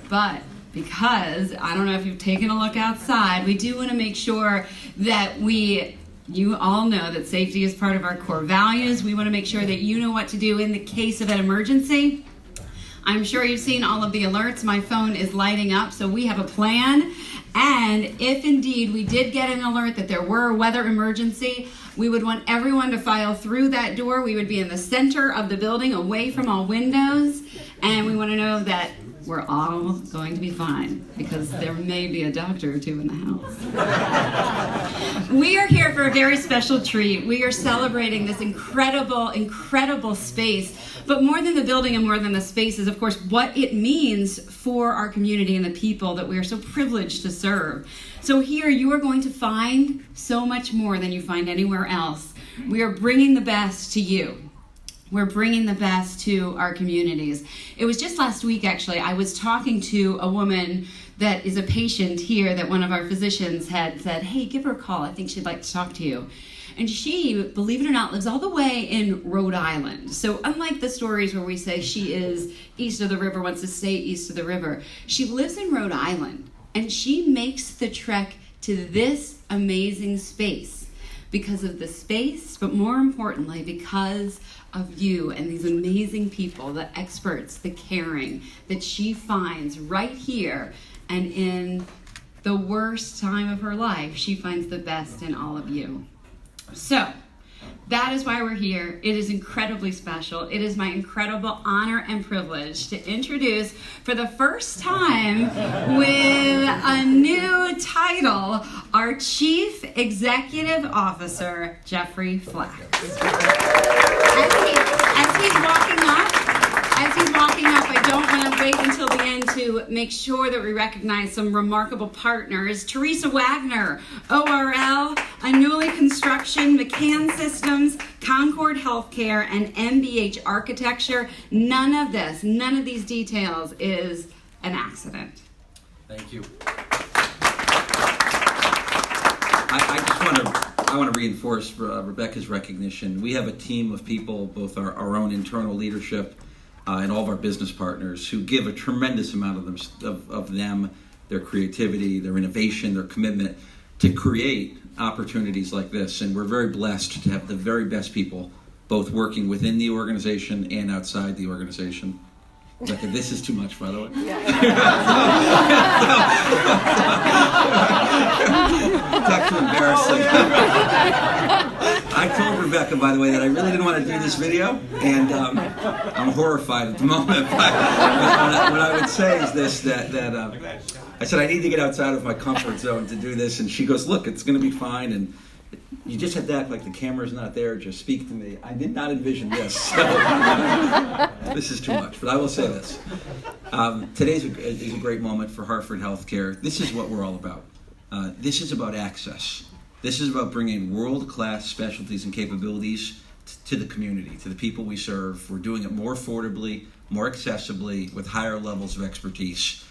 But because, I don't know if you've taken a look outside, we do want to make sure that you all know that safety is part of our core values. We want to make sure that you know what to do in the case of an emergency. I'm sure you've seen all of the alerts. My phone is lighting up, so we have a plan. And if indeed we did get an alert that there were a weather emergency, we would want everyone to file through that door. We would be in the center of the building, away from all windows. And we want to know that we're all going to be fine, because there may be a doctor or two in the house. We are here for a very special treat. We are celebrating this incredible, incredible space. But more than the building and more than the space is, of course, what it means for our community and the people that we are so privileged to serve. So here you are going to find so much more than you find anywhere else. We are bringing the best to you. We're bringing the best to our communities. It was just last week, actually, I was talking to a woman that is a patient here that one of our physicians had said, hey, give her a call. I think she'd like to talk to you. And she, believe it or not, lives all the way in Rhode Island. So unlike the stories where we say she is east of the river, wants to stay east of the river, she lives in Rhode Island. And she makes the trek to this amazing space because of the space, but more importantly, because of you and these amazing people, the experts, the caring that she finds right here. And in the worst time of her life, she finds the best in all of you. So that is why we're here. It is incredibly special. It is my incredible honor and privilege to introduce for the first time with a new title, our Chief Executive Officer, Jeffrey Flax. As he's walking up, I don't want to wait until the end to make sure that we recognize some remarkable partners. Teresa Wagner, ORL, Anuli Construction, McCann Systems, Concord Healthcare, and MBH Architecture. None of these details is an accident. Thank you. I want to reinforce Rebecca's recognition. We have a team of people, both our own internal leadership and all of our business partners, who give a tremendous amount of them, their creativity, their innovation, their commitment to create opportunities like this. And we're very blessed to have the very best people, both working within the organization and outside the organization. Rebecca, this is too much, by the way. Talk too embarrassing. I told Rebecca, by the way, that I really didn't want to do this video, and I'm horrified at the moment. But what I would say is this, that I said I need to get outside of my comfort zone to do this, and she goes, look, it's going to be fine, and you just have to act like the camera's not there, just speak to me. I did not envision this. So, this is too much, but I will say this. Today is a great moment for Hartford HealthCare. This is what we're all about. This is about access. This is about bringing world-class specialties and capabilities to the community, to the people we serve. We're doing it more affordably, more accessibly, with higher levels of expertise.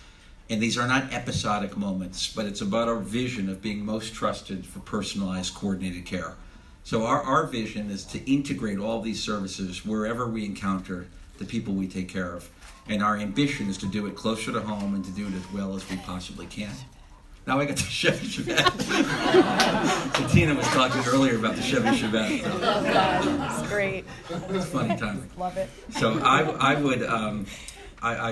And these are not episodic moments, but it's about our vision of being most trusted for personalized, coordinated care. So our vision is to integrate all these services wherever we encounter the people we take care of. And our ambition is to do it closer to home and to do it as well as we possibly can. Now I got the Chevy Chevette. So Tina was talking earlier about the Chevy Chevette. So. Love that. It's great. It's funny timing. Love it. So I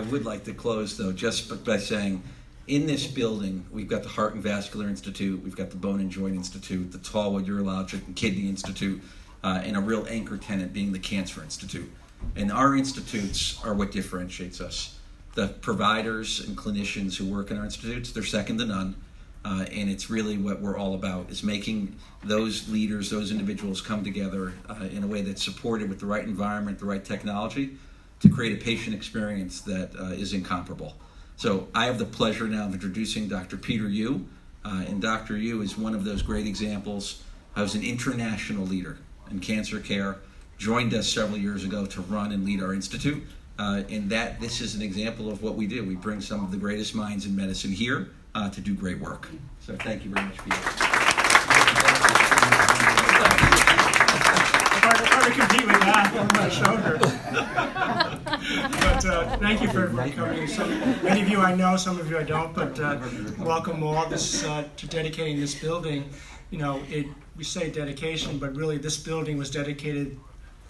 would like to close, though, just by saying, in this building, we've got the Heart and Vascular Institute, we've got the Bone and Joint Institute, the Tallwood Urologic and Kidney Institute, and a real anchor tenant being the Cancer Institute. And our institutes are what differentiates us. The providers and clinicians who work in our institutes, they're second to none. And it's really what we're all about, is making those leaders, those individuals come together in a way that's supported with the right environment, the right technology, to create a patient experience that is incomparable. So I have the pleasure now of introducing Dr. Peter Yu. And Dr. Yu is one of those great examples. I was an international leader in cancer care, joined us several years ago to run and lead our institute. And that this is an example of what we do. We bring some of the greatest minds in medicine here to do great work. So thank you very much, Peter. Hard to compete with that on my shoulder. But thank you for coming. Many of you I know, some of you I don't, but welcome all to dedicating this building. You know, we say dedication, but really this building was dedicated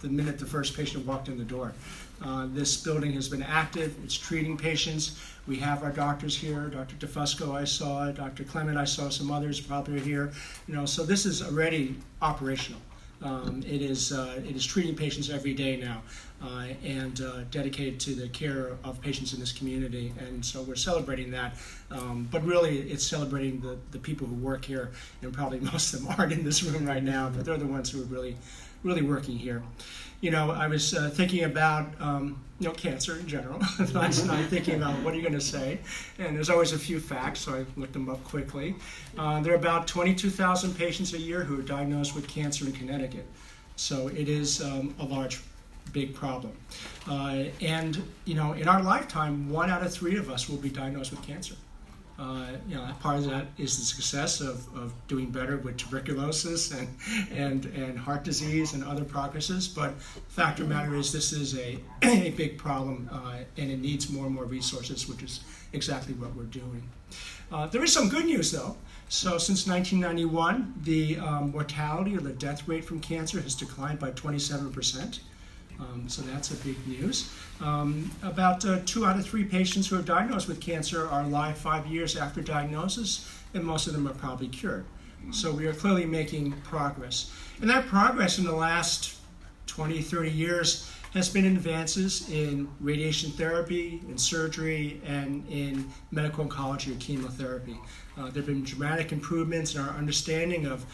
the minute the first patient walked in the door. This building has been active. It's treating patients. We have our doctors here. Dr. DeFusco I saw, Dr. Clement I saw, some others probably are here. You know, so this is already operational. It is treating patients every day now and dedicated to the care of patients in this community. And so we're celebrating that. But really, it's celebrating the people who work here. And probably most of them aren't in this room right now, but they're the ones who are really working here. You know, I was thinking about, cancer in general last night, thinking about what are you going to say. And there's always a few facts, so I looked them up quickly. There are about 22,000 patients a year who are diagnosed with cancer in Connecticut. So it is a large, big problem. And, you know, in our lifetime, 1 out of 3 of us will be diagnosed with cancer. Part of that is the success of doing better with tuberculosis and heart disease and other progresses. But the fact of the matter is this is a big problem and it needs more and more resources, which is exactly what we're doing. There is some good news, though. So since 1991, the mortality or the death rate from cancer has declined by 27%. So that's a big news. About 2 out of 3 patients who are diagnosed with cancer are alive 5 years after diagnosis, and most of them are probably cured. So we are clearly making progress. And that progress in the last 20, 30 years has been advances in radiation therapy, in surgery, and in medical oncology or chemotherapy. There have been dramatic improvements in our understanding of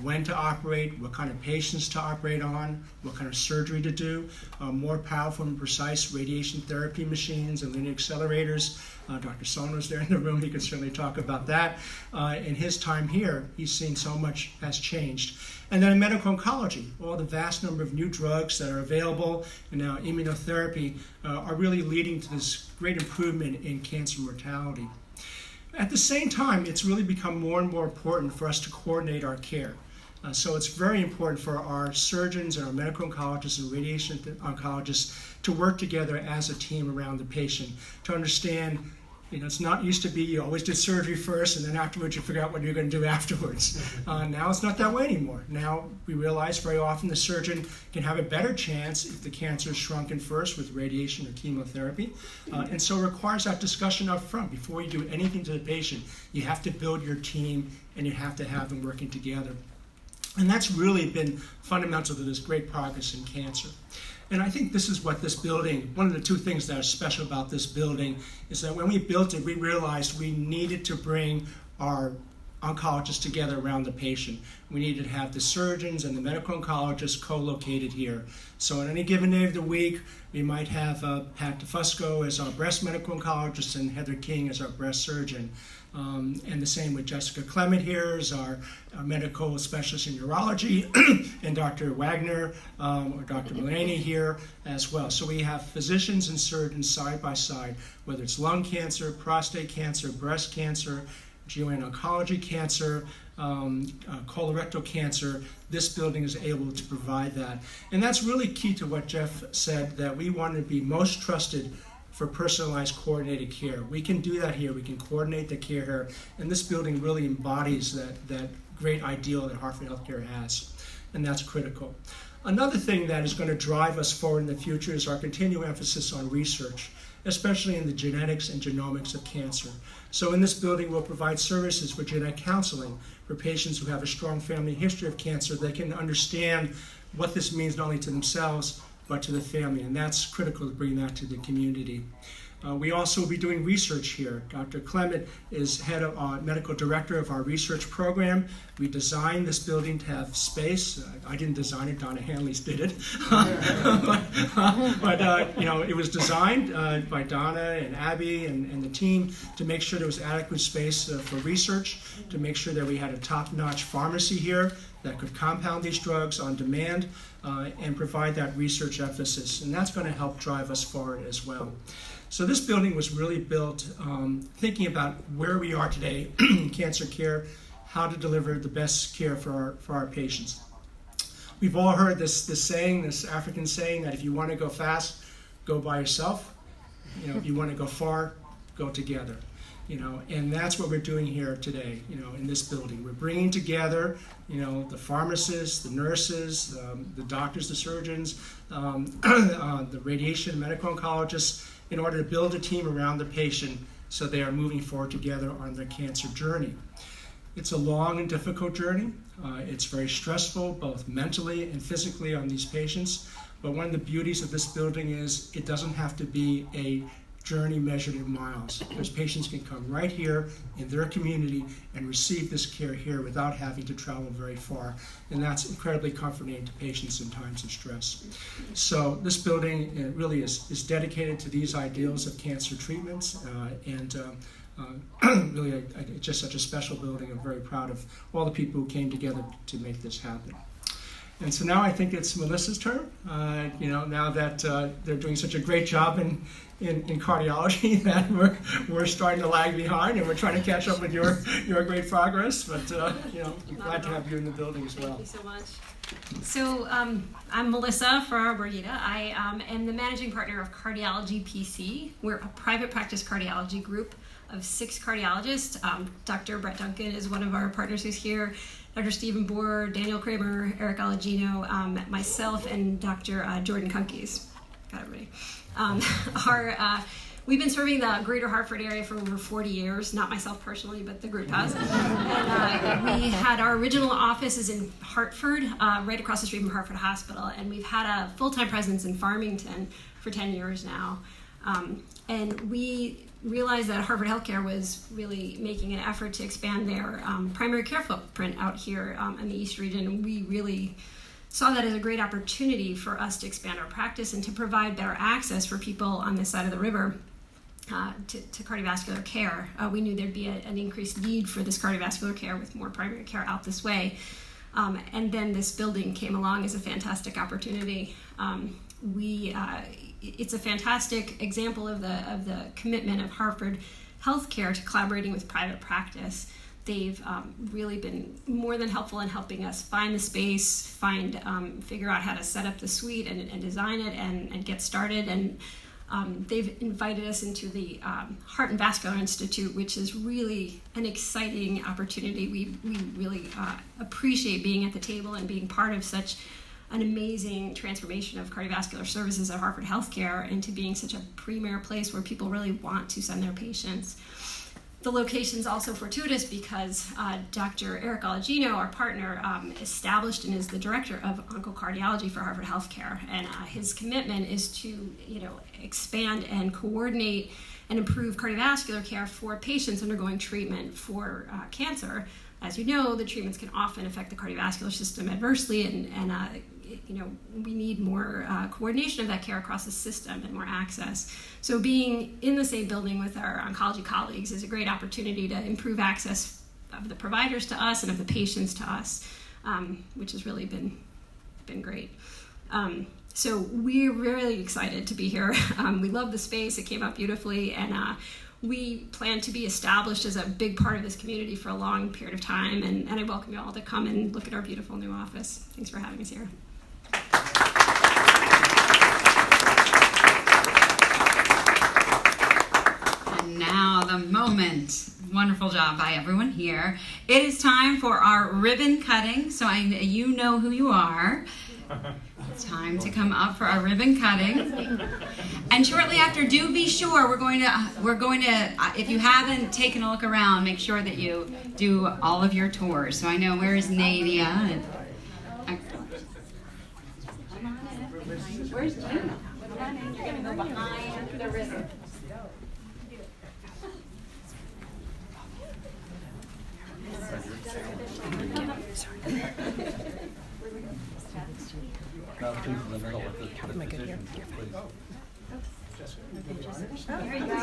when to operate, what kind of patients to operate on, what kind of surgery to do, more powerful and precise radiation therapy machines and linear accelerators. Dr. Sohn was there in the room. He could certainly talk about that. In his time here, he's seen so much has changed. And then in medical oncology, all the vast number of new drugs that are available and now immunotherapy are really leading to this great improvement in cancer mortality. At the same time, it's really become more and more important for us to coordinate our care. So it's very important for our surgeons and our medical oncologists and radiation oncologists to work together as a team around the patient, to understand, you know, it's not used to be you always did surgery first and then afterwards you figure out what you're going to do afterwards. Now it's not that way anymore. Now we realize very often the surgeon can have a better chance if the cancer is shrunken first with radiation or chemotherapy. And so it requires that discussion up front. Before you do anything to the patient, you have to build your team and you have to have them working together. And that's really been fundamental to this great progress in cancer. And I think this is what this building, one of the 2 things that are special about this building is that when we built it, we realized we needed to bring our oncologists together around the patient. We needed to have the surgeons and the medical oncologists co-located here. So on any given day of the week, we might have Pat DeFusco as our breast medical oncologist and Heather King as our breast surgeon. And the same with Jessica Clement here as our medical specialist in urology, and Dr. Wagner or Dr. Mullaney here as well. So we have physicians and surgeons side by side, whether it's lung cancer, prostate cancer, breast cancer, GYN oncology cancer, colorectal cancer. This building is able to provide that. And that's really key to what Jeff said, that we want to be most trusted for personalized coordinated care. We can do that here. We can coordinate the care here. And this building really embodies that great ideal that Hartford HealthCare has. And that's critical. Another thing that is going to drive us forward in the future is our continued emphasis on research, especially in the genetics and genomics of cancer. So in this building, we'll provide services for genetic counseling for patients who have a strong family history of cancer. They can understand what this means not only to themselves, but to the family, and that's critical to bring that to the community. We also will be doing research here. Dr. Clement is head of medical director of our research program. We designed this building to have space. I didn't design it, Donna Hanley's did it. but it was designed by Donna and Abby and the team to make sure there was adequate space for research, to make sure that we had a top-notch pharmacy here that could compound these drugs on demand and provide that research emphasis. And that's going to help drive us forward as well. So this building was really built thinking about where we are today in cancer care, how to deliver the best care for our patients. We've all heard this saying, this African saying, that if you want to go fast, go by yourself. If you want to go far, go together. And that's what we're doing here today, in this building. We're bringing together, the pharmacists, the nurses, the doctors, the surgeons, the radiation medical oncologists, in order to build a team around the patient so they are moving forward together on their cancer journey. It's a long and difficult journey. It's very stressful, both mentally and physically on these patients. But one of the beauties of this building is it doesn't have to be a journey measured in miles, because patients can come right here in their community and receive this care here without having to travel very far. And that's incredibly comforting to patients in times of stress. So this building really is dedicated to these ideals of cancer treatments, really it's just such a special building. I'm very proud of all the people who came together to make this happen. And so now I think it's Melissa's turn. Now that they're doing such a great job in cardiology, that we're starting to lag behind, and we're trying to catch up with your great progress. But I'm glad to have you in the building as well. Thank you so much. So I'm Melissa Ferrara-Borghita. I am the managing partner of Cardiology PC. We're a private practice cardiology group of 6 cardiologists. Dr. Brett Duncan is one of our partners who's here. Dr. Stephen Boer, Daniel Kramer, Eric Alagino, myself, and Dr. Jordan Kunkies. Got everybody. We've been serving the greater Hartford area for over 40 years, not myself personally, but the group has. And we had our original offices in Hartford, right across the street from Hartford Hospital, and we've had a full-time presence in Farmington for 10 years now. And we realized that Hartford HealthCare was really making an effort to expand their primary care footprint out here in the East region. And we really saw that as a great opportunity for us to expand our practice and to provide better access for people on this side of the river to cardiovascular care. We knew there'd be an increased need for this cardiovascular care with more primary care out this way. And then this building came along as a fantastic opportunity. It's a fantastic example of the commitment of Hartford HealthCare to collaborating with private practice. They've really been more than helpful in helping us find the space, figure out how to set up the suite and design it and get started. And they've invited us into the Heart and Vascular Institute, which is really an exciting opportunity. We really appreciate being at the table and being part of such an amazing transformation of cardiovascular services at Hartford HealthCare into being such a premier place where people really want to send their patients. The location's also fortuitous because Dr. Eric Alagino, our partner, established and is the director of oncocardiology for Hartford HealthCare, and his commitment is to expand and coordinate and improve cardiovascular care for patients undergoing treatment for cancer. As you know, the treatments can often affect the cardiovascular system adversely, and we need more coordination of that care across the system and more access. So being in the same building with our oncology colleagues is a great opportunity to improve access of the providers to us and of the patients to us, which has really been great. So we're really excited to be here. We love the space. It came out beautifully, and we plan to be established as a big part of this community for a long period of time, and I welcome you all to come and look at our beautiful new office. Thanks for having us here. And now the moment. Wonderful job by everyone here. It is time for our ribbon cutting, so you know who you are. It's time to come up for our ribbon cutting. And shortly after, do be sure we're going to if you haven't taken a look around, make sure that you do all of your tours. So I know, where is Nadia? Where's Gina? You're going to go behind the ribbon. There you go.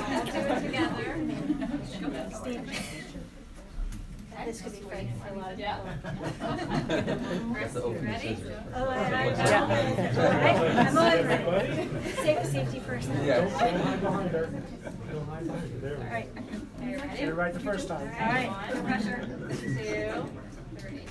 Let's do it together. This could be fun for a lot of people. Ready? Oh, I'm always ready. Safety first. All right. Are you ready? You're right the first time. All right. Pressure. 2, 3.